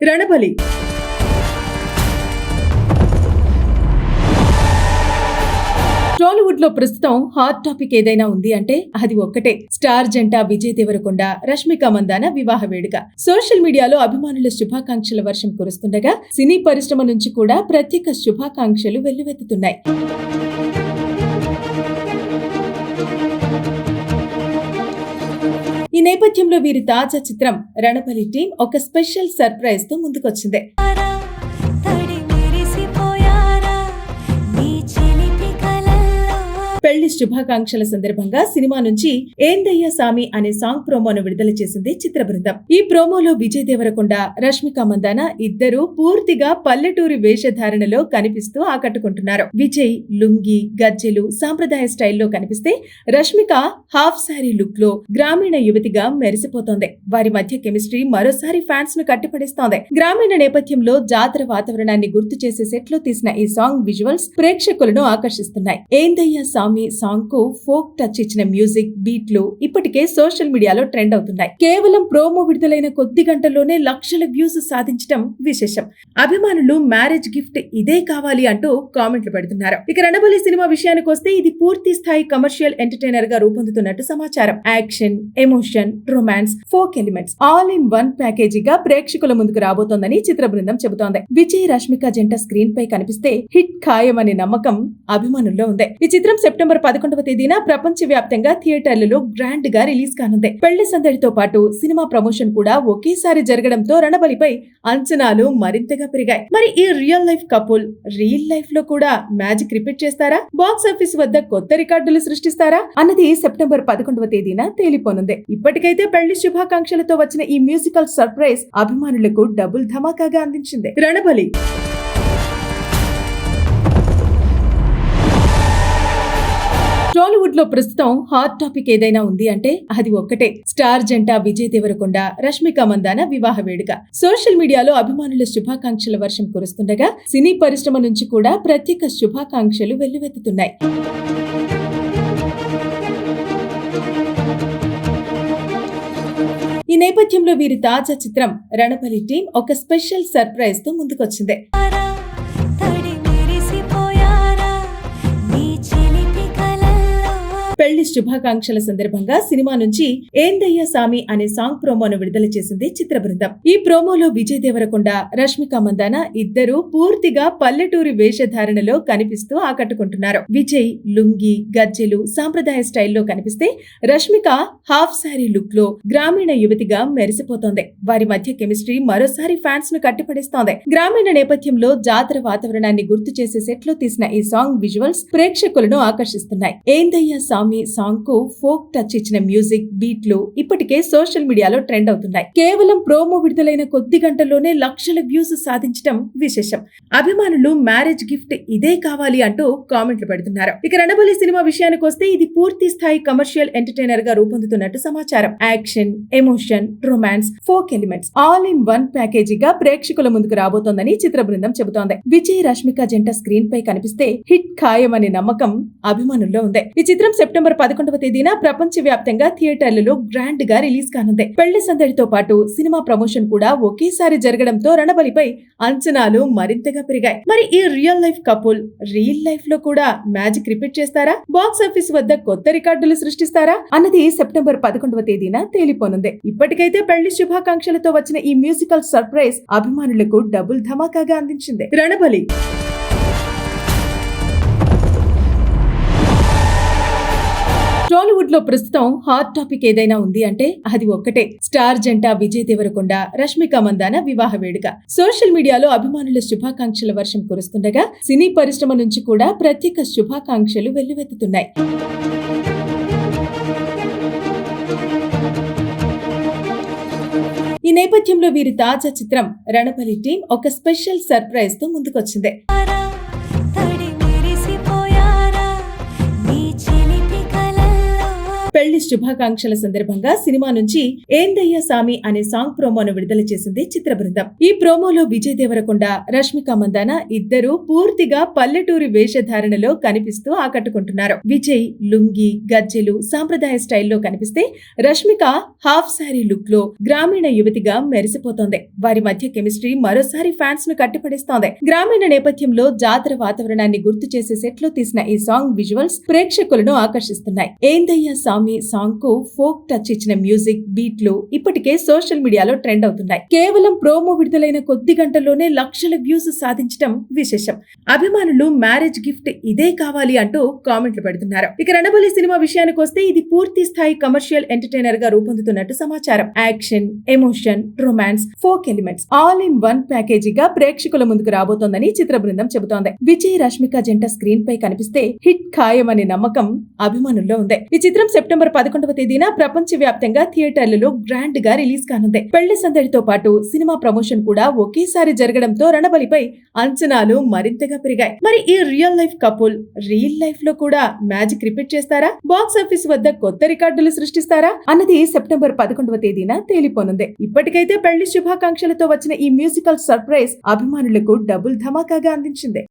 రణబలి. టాలీవుడ్ లో ప్రస్తుతం hot topic ఏదైనా ఉంది అంటే అది ఒక్కటే, స్టార్ జంట విజయ్ దేవరకొండ, రష్మిక మందాన వివాహ వేడుక. సోషల్ మీడియాలో అభిమానుల శుభాకాంక్షల వర్షం కురుస్తుండగా సినీ పరిశ్రమ నుంచి కూడా ప్రత్యేక శుభాకాంక్షలు వెల్లువెత్తుతున్నాయి. ఈ నేపథ్యంలో వీరి తాజా చిత్రం రణబలి టీం ఒక స్పెషల్ సర్ప్రైజ్ తో ముందుకొచ్చింది. పెళ్లి శుభాకాంక్షల సందర్భంగా సినిమా నుంచి ఏందయ్యా సామి అనే సాంగ్ ప్రోమోను విడుదల చేసింది చిత్ర బృందం. ఈ ప్రోమోలో విజయ్ దేవరకొండ, రష్మిక మందాన ఇద్దరు పూర్తిగా పల్లెటూరి వేషధారణలో కనిపిస్తూ ఆకట్టుకుంటున్నారు. విజయ్ లుంగి, గజ్జెలు, సాంప్రదాయ స్టైల్లో కనిపిస్తే రష్మిక హాఫ్ శారీ లుక్ లో గ్రామీణ యువతిగా మెరిసిపోతోంది. వారి మధ్య కెమిస్ట్రీ మరోసారి ఫ్యాన్స్ ను కట్టిపడేస్తోంది. గ్రామీణ నేపథ్యంలో జాతర వాతావరణాన్ని గుర్తు చేసే సెట్ లో తీసిన ఈ సాంగ్ విజువల్స్ ప్రేక్షకులను ఆకర్షిస్తున్నాయి. ఏందయ్యా సామి సాంగ్ కు ఫోక్ టచ్ ఇచ్చిన మ్యూజిక్, బీట్లు ఇప్పటికే సోషల్ మీడియాలో ట్రెండ్ అవుతున్నాయి. కేవలం ప్రోమో విడుదలైన కొద్ది గంటల్లోనే లక్షల వ్యూస్ సాధించడం విశేషం. అభిమానులు మ్యారేజ్ గిఫ్ట్ ఇదే కావాలి అంటూ కామెంట్లు పెడుతున్నారు. ఇక రణబలి సినిమా విషయానికి వస్తే ఇది పూర్తి స్థాయి కమర్షియల్ ఎంటర్టైనర్ గా రూపొందుతున్నట్టు సమాచారం. Action, emotion, romance, folk elements all in one ప్యాకేజీగా ప్రేక్షకుల ముందుకు రాబోతోందని చిత్ర బృందం చెబుతోంది. విజయ్, రష్మిక జంట స్క్రీన్ పై కనిపిస్తే హిట్ ఖాయమనే నమ్మకం అభిమానుల్లో ఉంది. ఈ చిత్రం సెప్టెంబర్ 11వ తేదీన ప్రపంచ వ్యాప్తంగా థియేటర్లలో గ్రాండ్ గా రిలీజ్ కానుంది. పెళ్లి సందడితో పాటు సినిమా ప్రమోషన్ కూడా ఒకేసారి జరగడంతో రణబలిపై అంచనాలు మరింతగా పెరిగాయి. మరి ఈ real life couple real life లో కూడా మ్యాజిక్ రిపీట్ చేస్తారా? బాక్స్ ఆఫీస్ వద్ద కొత్త రికార్డులు సృష్టిస్తారా అన్నది సెప్టెంబర్ 11వ తేదీన తేలిపోనుంది. ఇప్పటికైతే పెళ్లి శుభాకాంక్షలతో వచ్చిన ఈ మ్యూజికల్ సర్ప్రైజ్ అభిమానులకు డబుల్ ధమాకాగా అందించింది. రణబలి. టాలీవుడ్ లో ప్రస్తుతం హాట్ టాపిక్ ఏదైనా ఉంది అంటే అది ఒక్కటే, స్టార్ జంట విజయ్ దేవరకొండ, రష్మిక మందాన వివాహ వేడుక. సోషల్ మీడియాలో అభిమానుల శుభాకాంక్షల వర్షం కురుస్తుండగా సినీ పరిశ్రమ నుంచి కూడా ప్రత్యేక శుభాకాంక్షలు వెల్లువెత్తుతున్నాయి. ఈ నేపథ్యంలో వీరి తాజా చిత్రం రణబలి టీం ఒక స్పెషల్ సర్ప్రైజ్ తో ముందుకొచ్చింది. పెళ్లి శుభాకాంక్షల సందర్భంగా సినిమా నుంచి ఏందయ్యా సామి అనే సాంగ్ ప్రోమోను విడుదల చేసింది చిత్ర బృందం. ఈ ప్రోమోలో విజయ్ దేవరకొండ, రష్మిక మందాన ఇద్దరు పూర్తిగా పల్లెటూరి వేషధారణలో కనిపిస్తూ ఆకట్టుకుంటున్నారు. విజయ్ లుంగి, గజ్జెలు, సాంప్రదాయ స్టైల్లో కనిపిస్తే రష్మిక హాఫ్ శారీ లుక్ లో గ్రామీణ యువతిగా మెరిసిపోతోంది. వారి మధ్య కెమిస్ట్రీ మరోసారి ఫ్యాన్స్ ను కట్టిపడేస్తోంది. గ్రామీణ నేపథ్యంలో జాతర వాతావరణాన్ని గుర్తు చేసే సెట్ లో తీసిన ఈ సాంగ్ విజువల్స్ ప్రేక్షకులను ఆకర్షిస్తున్నాయి. ఏందయ్యా సామి సాంగ్ కు ఫోక్ టచ్ ఇచ్చిన మ్యూజిక్, బీట్లు ఇప్పటికే సోషల్ మీడియాలో ట్రెండ్ అవుతున్నాయి. కేవలం ప్రోమో విడుదలైన కొద్ది గంటల్లోనే లక్షల వ్యూస్ సాధించడం విశేషం. అభిమానులు మ్యారేజ్ గిఫ్ట్ ఇదే కావాలి అంటూ కామెంట్లు పెడుతున్నారు. ఇక రణబలి సినిమా విషయానికి వస్తే ఇది పూర్తి స్థాయి కమర్షియల్ ఎంటర్టైనర్ గా రూపొందుతున్నట్టు సమాచారం. Action, emotion, romance, folk elements all in one ప్యాకేజీగా ప్రేక్షకుల ముందుకు రాబోతోందని చిత్ర బృందం చెబుతోంది. విజయ్, రష్మిక జంట స్క్రీన్ పై కనిపిస్తే హిట్ ఖాయమనే నమ్మకం అభిమానుల్లో ఉంది. ఈ చిత్రం సెప్టెంబర్ 11వ తేదీన ప్రపంచ వ్యాప్తంగా థియేటర్లలో గ్రాండ్ గా రిలీజ్ కానుంది. పెళ్లి సందడితో పాటు సినిమా ప్రమోషన్ కూడా ఒకేసారి జరగడంతో రణబలిపై అంచనాలు మరింతగా పెరిగాయి. మరి ఈ real life couple real life లో కూడా మ్యాజిక్ రిపీట్ చేస్తారా? బాక్స్ ఆఫీస్ వద్ద కొత్త రికార్డులు సృష్టిస్తారా అన్నది సెప్టెంబర్ 11వ తేదీన తేలిపోనుంది. ఇప్పటికైతే పెళ్లి శుభాకాంక్షలతో వచ్చిన ఈ మ్యూజికల్ సర్ప్రైజ్ అభిమానులకు డబుల్ ధమాకాగా అందించింది. రణబలి. టాలీవుడ్ లో ప్రస్తుతం హాట్ టాపిక్ ఏదైనా ఉంది అంటే అది ఒక్కటే, స్టార్ జంట విజయ్ దేవరకొండ, రష్మిక మందాన వివాహ వేడుక. సోషల్ మీడియాలో అభిమానుల శుభాకాంక్షల వర్షం కురుస్తుండగా సినీ పరిశ్రమ నుంచి కూడా ప్రత్యేక శుభాకాంక్షలు వెల్లువెత్తుతున్నాయి. ఈ నేపథ్యంలో వీరి తాజా చిత్రం రణబలి టీం ఒక స్పెషల్ సర్ప్రైజ్ తో ముందుకొచ్చింది. పెళ్లి శుభాకాంక్షల సందర్భంగా సినిమా నుంచి ఏందయ్య సామి అనే సాంగ్ ప్రోమోను విడుదల చేసింది చిత్ర బృందం. ఈ ప్రోమోలో విజయ్ దేవరకొండ, రష్మిక మందాన ఇద్దరు పూర్తిగా పల్లెటూరి వేషధారణలో కనిపిస్తూ ఆకట్టుకుంటున్నారు. విజయ్ లుంగి, గజ్జెలు, సాంప్రదాయ స్టైల్లో కనిపిస్తే రష్మిక హాఫ్ శారీ లుక్ లో గ్రామీణ యువతిగా మెరిసిపోతోంది. వారి మధ్య కెమిస్ట్రీ మరోసారి ఫ్యాన్స్ ను కట్టిపడేస్తోంది. గ్రామీణ నేపథ్యంలో జాతర వాతావరణాన్ని గుర్తు చేసే సెట్ లో తీసిన ఈ సాంగ్ విజువల్స్ ప్రేక్షకులను ఆకర్షిస్తున్నాయి. ఏందయ్య సామి సాంగ్ కు ఫోక్ టచ్ ఇచ్చిన మ్యూజిక్, బీట్లు ఇప్పటికే సోషల్ మీడియాలో ట్రెండ్ అవుతున్నాయి. కేవలం ప్రోమో విడుదలైన కొద్ది గంటల్లోనే లక్షల వ్యూస్ సాధించడం విశేషం. అభిమానులు మ్యారేజ్ గిఫ్ట్ ఇదే కావాలి అంటూ కామెంట్లు పెడుతున్నారు. ఇక రణబలి సినిమా విషయానికి వస్తే ఇది పూర్తి స్థాయి కమర్షియల్ ఎంటర్టైనర్ గా రూపొందుతున్నట్టు సమాచారం. Action, emotion, romance, folk elements all in one ప్యాకేజీగా ప్రేక్షకుల ముందుకు రాబోతోందని చిత్ర బృందం చెబుతోంది. విజయ్, రష్మిక జంట స్క్రీన్ పై కనిపిస్తే హిట్ ఖాయమనే నమ్మకం అభిమానుల్లో ఉంది. ఈ చిత్రం సెప్టెంబర్ 11వ తేదీన ప్రపంచ వ్యాప్తంగా థియేటర్లలో గ్రాండ్ గా రిలీజ్ కానుంది. పెళ్లి సందడితో పాటు సినిమా ప్రమోషన్ కూడా ఒకేసారి జరగడంతో రణబలిపై అంచనాలు మరింతగా పెరిగాయి. మరి ఈ real life couple real life లో కూడా మ్యాజిక్ రిపీట్ చేస్తారా? బాక్స్ ఆఫీస్ వద్ద కొత్త రికార్డులు సృష్టిస్తారా అన్నది సెప్టెంబర్ 11వ తేదీన తేలిపోనుంది. ఇప్పటికైతే పెళ్లి శుభాకాంక్షలతో వచ్చిన ఈ మ్యూజికల్ సర్ప్రైజ్ అభిమానులకు డబుల్ ధమాకాగా అందించింది.